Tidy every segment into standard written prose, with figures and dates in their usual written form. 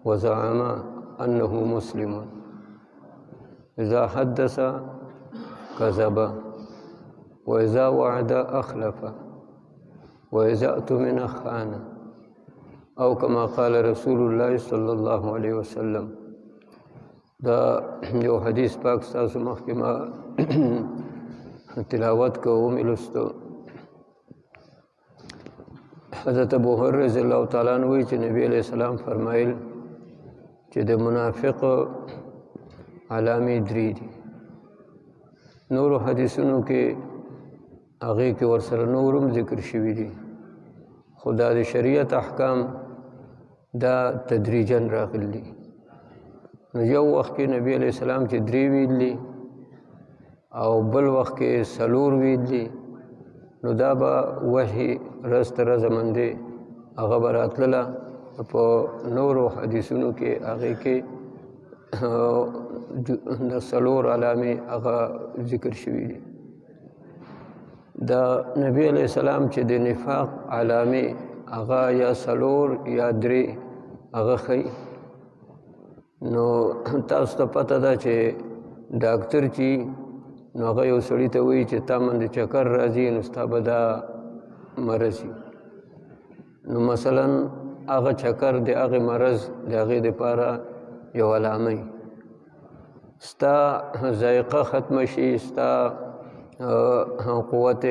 وزعم أنه مسلم إذا حدث كذب وإذا وعد أخلف وإذا اؤتمن خان أو كما قال رسول الله صلى الله عليه وسلم. دا یو حدیث پاک ستاسو مخکې ما تلاوت کوو لوستو. حضرت ابو هريره رضی الله تعالی عنہ وایي چې نبی علیہ السلام فرمایل چې د منافق علامې درې دي. نورو حدیثونو کې هغې کې ورسره نورم ذکر شوي دي، خو دا د شریعت احکام دا تدریجاً راغلي دي. نو یو وخت کې نبی علیہ السلام چې درې ویلي او بل وخت کې څلور ویلي، نو دا به وحي رز تر رزه باندې هغه به راتلله. په نورو حدیثونو کې هغې کې د څلور علامې هغه ذکر شوي دي. دا نبی علیہ السلام چې د نفاق علامې هغه یا څلور یا درې هغه ښیي. نو تاسو ته پته ده چې ډاکټر چې نو هغه یو سړي ته وایي چې تا باندې چکر راځي، نو ستا به دا مرض وي. نو مثلا هغه چکر د هغې مرض د هغې دپاره یو علامه وي. ستا ذایقه ختمه شي، ستا قوت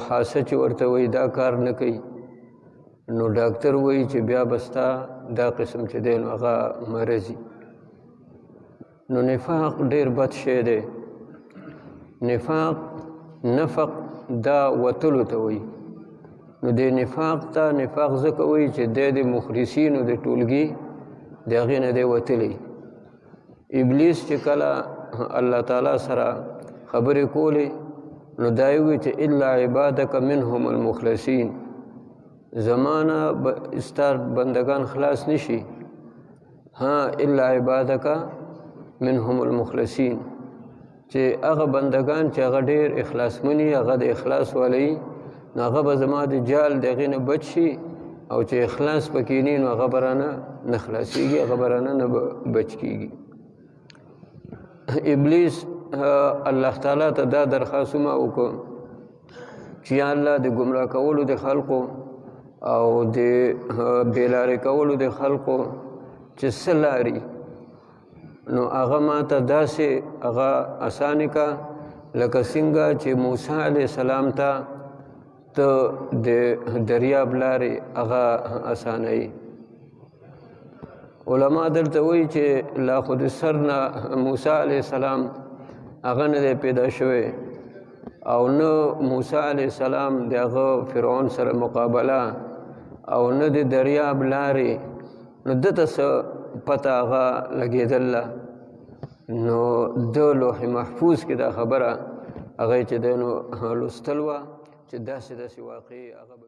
حاسه چې ورته وایي دا کار نه کوي، نو ډاکټر وایي چې بیا به ستا دا قسم چې دی نو هغه مرض وي. نو نفاق ډېر بد شی دی. نفاق نفق دا وتلو ته وایي. نو د نفاق ته نفاق ځکه وایي چې دی د مخلصینو د ټولګي د هغې نه دی وتلی. ابلیس چې کله الله تعالی سره خبرې کولې نو دا یې وایي چې الا عبادک منهم المخلصین، زمانه ستا بندگان خلاص نشي، ها الا عبادک منهم المخلصین، چې هغه بندگان چې هغه ډېر اخلاصمني، هغه د اخلاص والی، نو هغه به زما د جال د هغې نه بچ شي، او چې اخلاص پکې نه نو هغه به رانه نه خلاصېږي، هغه به رانه نه بچ کېږي. ابلیس الله تعالی ته دا درخواستونه وکړو چې یا الله د ګمراه کولو د خلقو او د بېلارې کولو د خلقو چې څه لارې، نو هغه ما ته داسې هغه اسانه کا لکه څنګه چې موسی علیه السلام ته ته د دریاب لارې هغه اسانوي. علما دلته وایي چې لا خو د سر نه موسی علیه السلام هغه نه دی پیدا شوی، او نه موسی علیه السلام د هغه فرعون سره مقابله، او نه د دریاب لارې، نو دته څه پته هغه لګېدله. نو د لوح محفوظ کې دا خبره هغه چې دی نو لوستل وه چې داسې واقعي هغه به